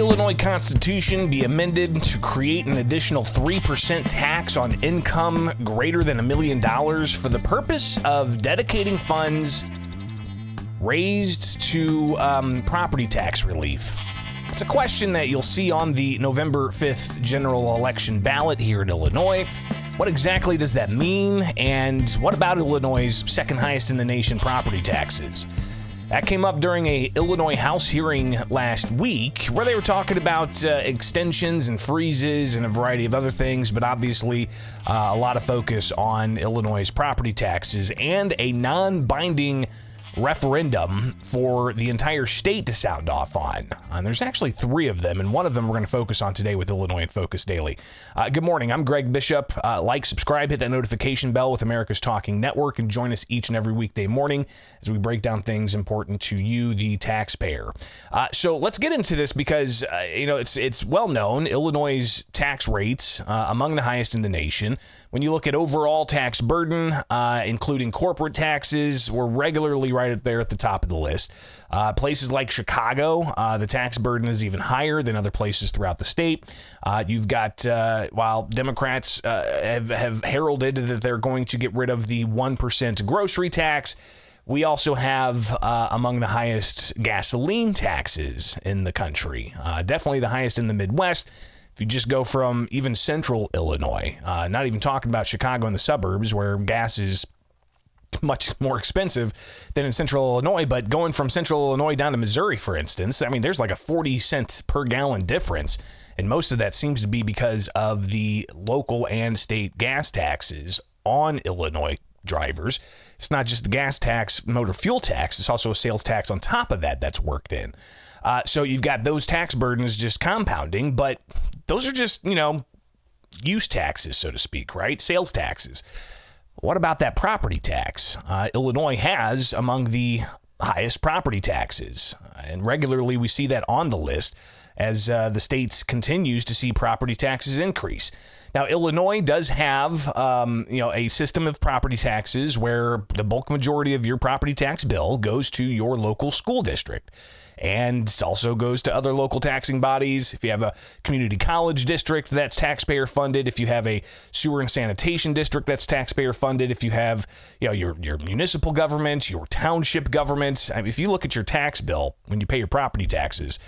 Illinois Constitution be amended to create an additional 3% tax on income greater than $1 million for the purpose of dedicating funds raised to property tax relief? It's a question that you'll see on the November 5th general election ballot here in Illinois. What exactly does that mean? And what about Illinois' second highest in the nation property taxes? That came up during a Illinois House hearing last week where they were talking about extensions and freezes and a variety of other things, but obviously a lot of focus on Illinois' property taxes and a non-binding referendum for the entire state to sound off on. And there's actually 3 of them, and one of them we're going to focus on today with Illinois in Focus Daily. Good morning. I'm Greg Bishop. Like, subscribe, hit that notification bell with America's Talking Network, and join us each and every weekday morning as we break down things important to you, the taxpayer. So let's get into this because, it's well known. Illinois' tax rates among the highest in the nation. When you look at overall tax burden, including corporate taxes, we're regularly right up there at the top of the list. Places like Chicago, the tax burden is even higher than other places throughout the state. You've got, while Democrats have heralded that they're going to get rid of the 1% grocery tax, we also have among the highest gasoline taxes in the country. Definitely the highest in the Midwest. If you just go from even central Illinois, not even talking about Chicago and the suburbs where gas is much more expensive than in central Illinois, but going from central Illinois down to Missouri, for instance, I mean, there's like a 40 cents per gallon difference. And most of that seems to be because of the local and state gas taxes on Illinois drivers. It's not just the gas tax, motor fuel tax. It's also a sales tax on top of that that's worked in. So you've got those tax burdens just compounding, but those are just, use taxes, so to speak, right? Sales taxes. What about that property tax? Illinois has among the highest property taxes, and regularly we see that on the list as the state continues to see property taxes increase. Now, Illinois does have, a system of property taxes where the bulk majority of your property tax bill goes to your local school district. And it also goes to other local taxing bodies. If you have a community college district, that's taxpayer funded. If you have a sewer and sanitation district, that's taxpayer funded. If you have, your municipal government, your township government, I mean, if you look at your tax bill when you pay your property taxes,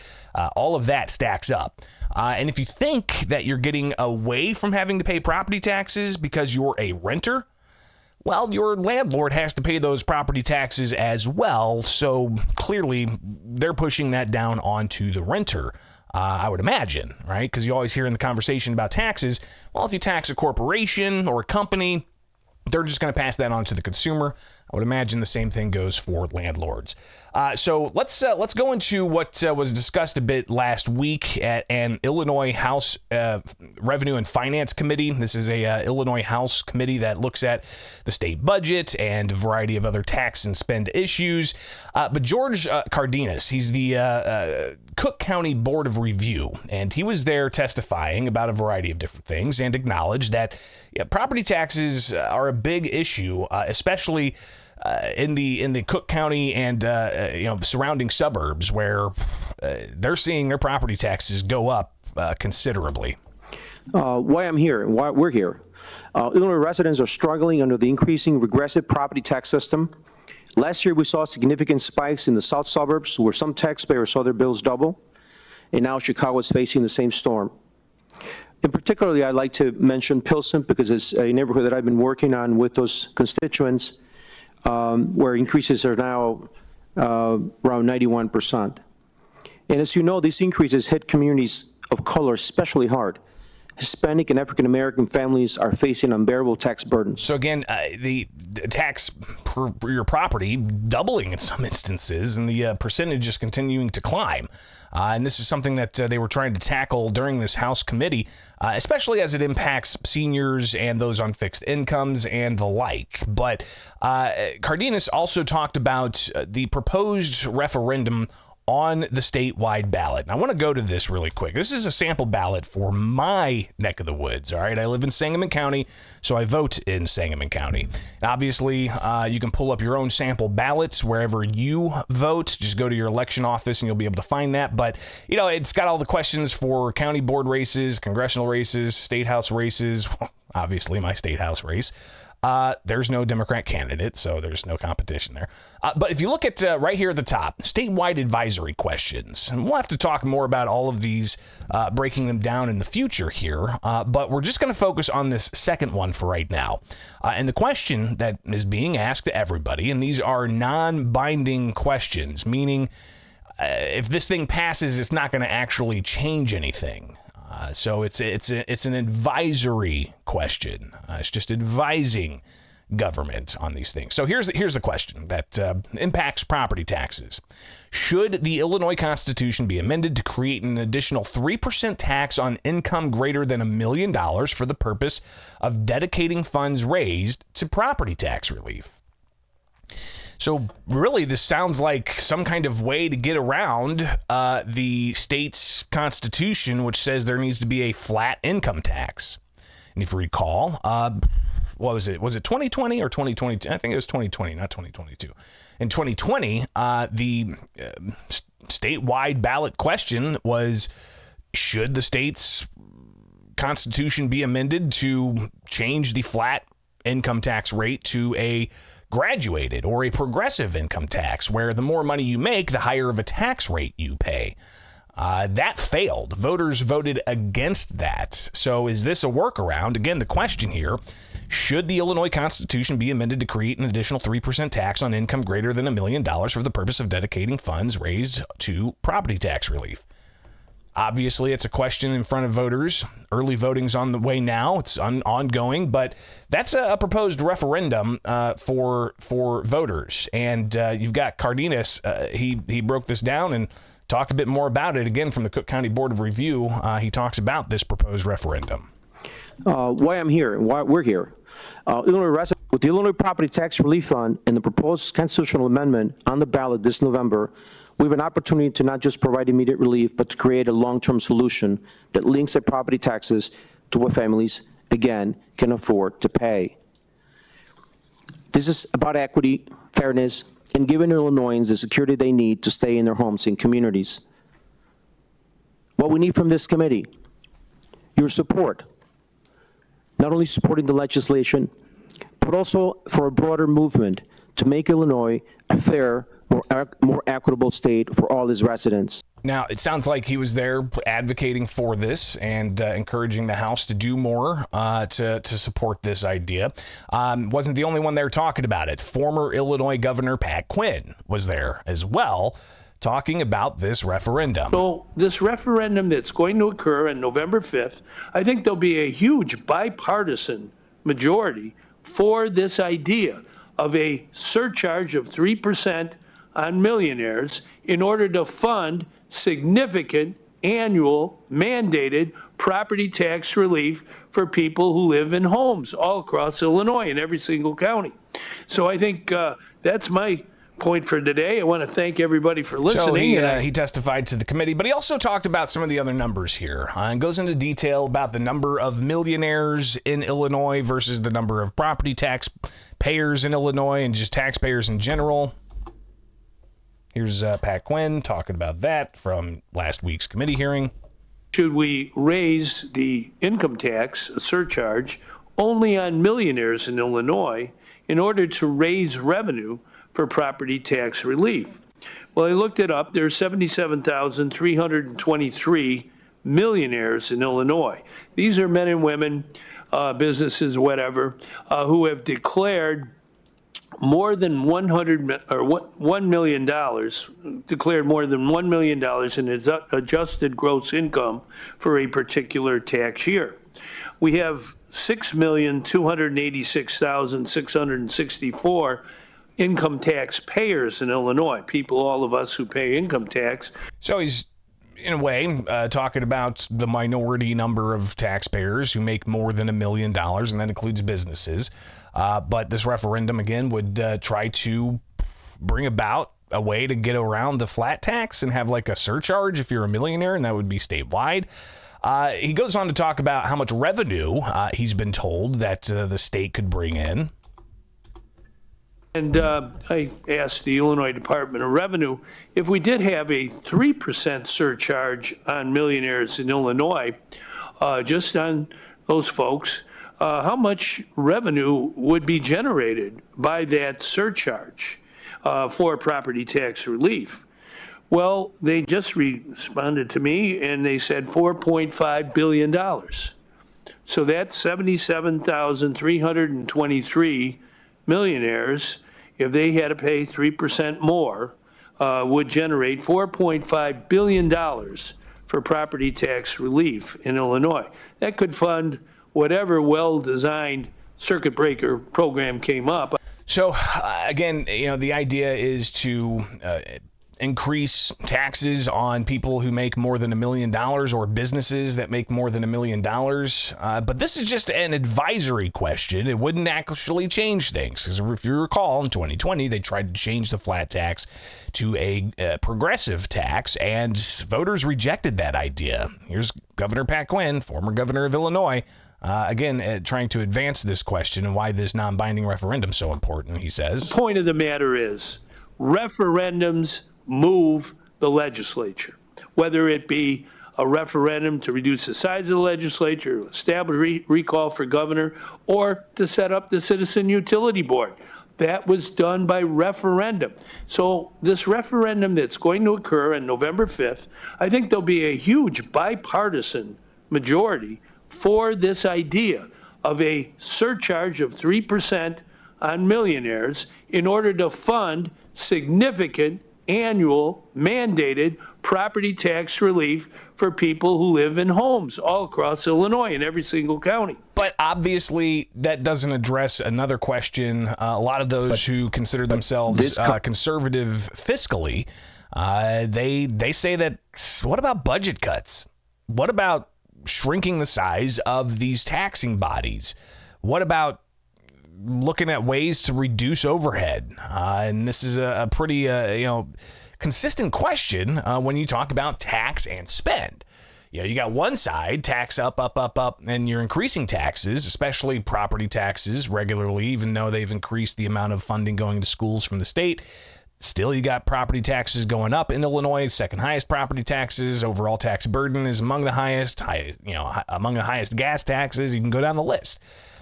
all of that stacks up. And if you think that you're getting away from having to pay property taxes because you're a renter, well, your landlord has to pay those property taxes as well. So clearly, they're pushing that down onto the renter, I would imagine, right? Because you always hear in the conversation about taxes, well, if you tax a corporation or a company, they're just going to pass that on to the consumer. I would imagine the same thing goes for landlords. So let's go into what was discussed a bit last week at an Illinois House Revenue and Finance Committee. This is a Illinois House committee that looks at the state budget and a variety of other tax and spend issues. But George Cardenas, he's the Cook County Board of Review, and he was there testifying about a variety of different things and acknowledged that property taxes are a big issue, especially in the Cook County and surrounding suburbs where they're seeing their property taxes go up considerably. Why I'm here and why we're here. Illinois residents are struggling under the increasing regressive property tax system. Last year, we saw significant spikes in the south suburbs where some taxpayers saw their bills double, and now Chicago is facing the same storm. In particularly, I'd like to mention Pilsen because it's a neighborhood that I've been working on with those constituents where increases are now around 91%. And as you know, these increases hit communities of color especially hard. Hispanic and African-American families are facing unbearable tax burdens. So again, the tax per your property doubling in some instances, and the percentage is continuing to climb. And this is something that they were trying to tackle during this House committee, especially as it impacts seniors and those on fixed incomes and the like. But Cardenas also talked about the proposed referendum on the statewide ballot. And I want to go to this really quick. This is a sample ballot for my neck of the woods, all right? I live in Sangamon County, so I vote in Sangamon County. And obviously, you can pull up your own sample ballots wherever you vote. Just go to your election office and you'll be able to find that. But, you know, it's got all the questions for county board races, congressional races, state house races, obviously my state house race. There's no Democrat candidate, so there's no competition there. But if you look at right here at the top, statewide advisory questions, and we'll have to talk more about all of these, breaking them down in the future here, but we're just going to focus on this second one for right now. And the question that is being asked to everybody, and these are non-binding questions, meaning if this thing passes, it's not going to actually change anything. So it's an advisory question. It's just advising government on these things. So here's the question that impacts property taxes. Should the Illinois Constitution be amended to create an additional 3% tax on income greater than $1 million for the purpose of dedicating funds raised to property tax relief? So really, this sounds like some kind of way to get around the state's constitution, which says there needs to be a flat income tax. And if you recall, what was it? Was it 2020 or 2022? I think it was 2020, not 2022. In 2020, the statewide ballot question was, should the state's constitution be amended to change the flat income tax rate to a graduated or a progressive income tax, where the more money you make, the higher of a tax rate you pay? That failed. Voters voted against that. So is this a workaround? Again, the question here, should the Illinois Constitution be amended to create an additional 3% tax on income greater than $1 million for the purpose of dedicating funds raised to property tax relief? Obviously, it's a question in front of voters. Early voting's on the way now. It's ongoing, but that's a proposed referendum for voters. And you've got Cardenas. He broke this down and talked a bit more about it. Again, from the Cook County Board of Review, he talks about this proposed referendum. Why I'm here and why we're here. Illinois residents, with the Illinois Property Tax Relief Fund and the proposed constitutional amendment on the ballot this November, we have an opportunity to not just provide immediate relief, but to create a long-term solution that links their property taxes to what families, again, can afford to pay. This is about equity, fairness, and giving Illinoisans the security they need to stay in their homes and communities. What we need from this committee, your support, not only supporting the legislation, but also for a broader movement to make Illinois a fair, more equitable state for all its residents. Now, it sounds like he was there advocating for this and encouraging the House to do more to support this idea. Wasn't the only one there talking about it. Former Illinois Governor Pat Quinn was there as well, talking about this referendum. So this referendum that's going to occur on November 5th, I think there'll be a huge bipartisan majority for this idea of a surcharge of 3% on millionaires in order to fund significant annual mandated property tax relief for people who live in homes all across Illinois in every single county. So I think that's my point for today. I want to thank everybody for listening. So he testified to the committee, but he also talked about some of the other numbers here and goes into detail about the number of millionaires in Illinois versus the number of property tax payers in Illinois and just taxpayers in general. Here's Pat Quinn talking about that from last week's committee hearing. Should we raise the income tax surcharge only on millionaires in Illinois in order to raise revenue for property tax relief? Well, I looked it up. There are 77,323 millionaires in Illinois. These are men and women, businesses, whatever, who have declared more than $1 million, declared more than $1 million in adjusted gross income for a particular tax year. We have 6,286,664 income tax payers in Illinois, people, all of us who pay income tax. So he's, in a way, talking about the minority number of taxpayers who make more than $1 million, and that includes businesses. But this referendum, again, would try to bring about a way to get around the flat tax and have like a surcharge if you're a millionaire, and that would be statewide. He goes on to talk about how much revenue he's been told that the state could bring in. And I asked the Illinois Department of Revenue if we did have a 3% surcharge on millionaires in Illinois, just on those folks, how much revenue would be generated by that surcharge for property tax relief? Well, they just responded to me and they said $4.5 billion. So that's 77,323 millionaires, if they had to pay 3% more, would generate $4.5 billion for property tax relief in Illinois. That could fund whatever well-designed circuit breaker program came up. So, again, the idea is to increase taxes on people who make more than $1 million or businesses that make more than $1 million. But this is just an advisory question. It wouldn't actually change things. Because if you recall, in 2020, they tried to change the flat tax to a progressive tax, and voters rejected that idea. Here's Governor Pat Quinn, former governor of Illinois, again, trying to advance this question and why this non-binding referendum is so important, he says. The point of the matter is referendums move the legislature, whether it be a referendum to reduce the size of the legislature, establish recall for governor, or to set up the Citizen Utility Board. That was done by referendum. So this referendum that's going to occur on November 5th, I think there'll be a huge bipartisan majority for this idea of a surcharge of 3% on millionaires in order to fund significant annual mandated property tax relief for people who live in homes all across Illinois in every single county. But obviously, that doesn't address another question. A lot of those who consider themselves conservative fiscally, they say that, what about budget cuts? What about shrinking the size of these taxing bodies? What about looking at ways to reduce overhead? And this is a pretty, consistent question when you talk about tax and spend. You got one side, tax up, and you're increasing taxes, especially property taxes regularly, even though they've increased the amount of funding going to schools from the state. Still, you got property taxes going up in Illinois, second highest property taxes. Overall tax burden is among the highest, among the highest gas taxes. You can go down the list.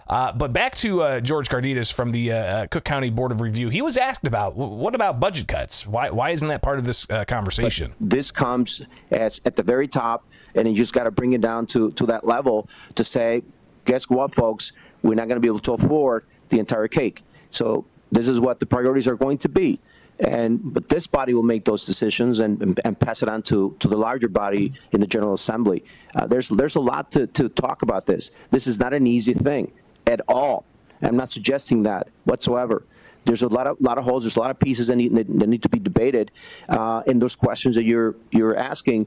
But back to George Carnitas from the Cook County Board of Review. He was asked about, what about budget cuts? Why isn't that part of this conversation? But this comes at the very top, and you just got to bring it down to that level to say, guess what, folks? We're not going to be able to afford the entire cake. So this is what the priorities are going to be. But this body will make those decisions and pass it on to the larger body in the General Assembly. There's a lot to talk about this. This is not an easy thing at all. I'm not suggesting that whatsoever. There's a lot of holes. There's a lot of pieces that need to be debated. In those questions that you're asking,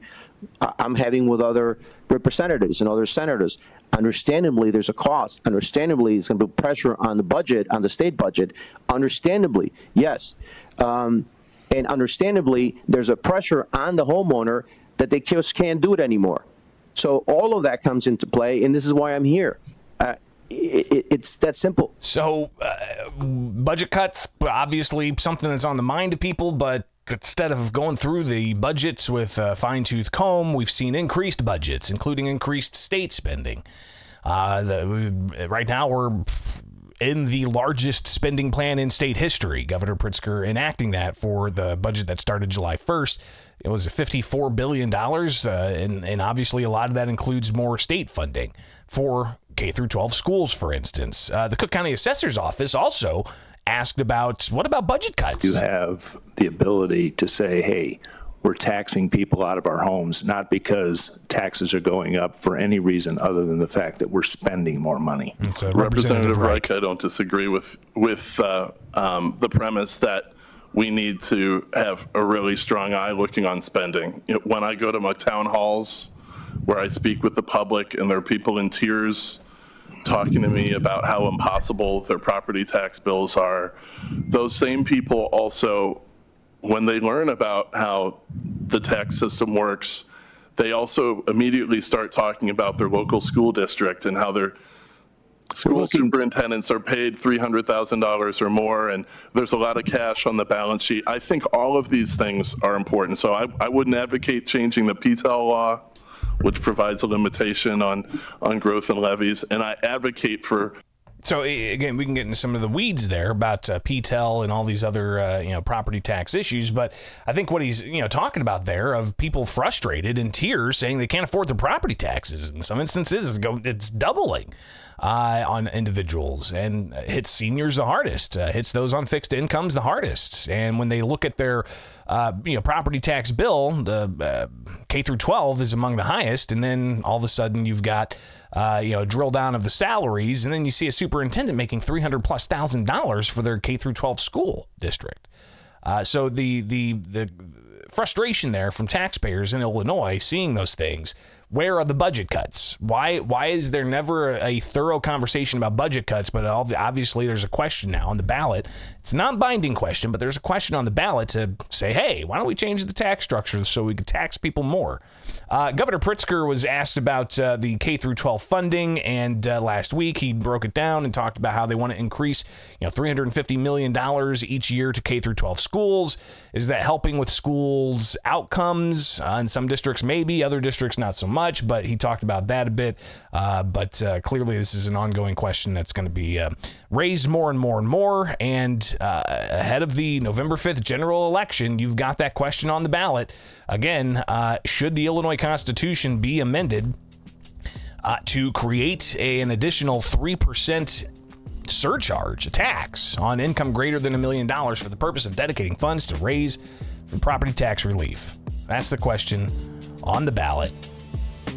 I'm having with other representatives and other senators. Understandably, there's a cost. Understandably, it's going to put pressure on the budget, on the state budget. Understandably, yes. And understandably, there's a pressure on the homeowner that they just can't do it anymore. So all of that comes into play, and this is why I'm here. It's that simple. So budget cuts, obviously something that's on the mind of people, but instead of going through the budgets with a fine-tooth comb, we've seen increased budgets, including increased state spending. Right now, we're in the largest spending plan in state history. Governor Pritzker enacting that for the budget that started July 1st. It was $54 billion, and obviously a lot of that includes more state funding for K through 12 schools, for instance. The Cook County Assessor's Office also asked about, what about budget cuts? You have the ability to say, hey, we're taxing people out of our homes, not because taxes are going up for any reason other than the fact that we're spending more money. Representative Reich, I don't disagree with the premise that we need to have a really strong eye looking on spending. When I go to my town halls where I speak with the public and there are people in tears talking to me about how impossible their property tax bills are, those same people also when they learn about how the tax system works, they also immediately start talking about their local school district and how their school superintendents are paid $300,000 or more, and there's a lot of cash on the balance sheet. I think all of these things are important. So I wouldn't advocate changing the PTEL law, which provides a limitation on growth and levies, and I advocate for. So again, we can get into some of the weeds there about PTEL and all these other property tax issues, but I think what he's talking about there of people frustrated in tears saying they can't afford their property taxes. In some instances, it's doubling on individuals, and hits seniors the hardest, hits those on fixed incomes the hardest. And when they look at their property tax bill, the K through 12 is among the highest, and then all of a sudden you've got a drill down of the salaries, and then you see a superintendent making $300,000+ for their K through 12 school district. So the frustration there from taxpayers in Illinois seeing those things. Where are the budget cuts? Why is there never a thorough conversation about budget cuts? But obviously there's a question now on the ballot. It's a non-binding question, but there's a question on the ballot to say, hey, why don't we change the tax structure so we could tax people more? Governor Pritzker was asked about the K through 12 funding, and last week he broke it down and talked about how they want to increase $350 million each year to K through 12 schools. Is that helping with schools' outcomes? In some districts, maybe. Other districts, not so much, but he talked about that a bit. But clearly, this is an ongoing question that's going to be raised more and more and more. And ahead of the November 5th general election, you've got that question on the ballot. Again, should the Illinois Constitution be amended to create an additional 3% surcharge, a tax on income greater than $1 million for the purpose of dedicating funds to raise for property tax relief? That's the question on the ballot.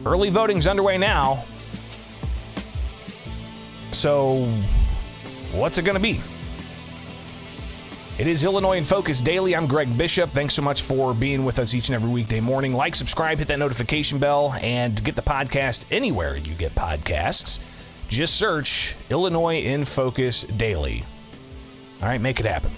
Early voting's underway now. So what's it going to be? It is Illinois in Focus Daily. I'm Greg Bishop. Thanks so much for being with us each and every weekday morning. Like, subscribe, hit that notification bell, and get the podcast anywhere you get podcasts. Just search Illinois in Focus Daily. All right, make it happen.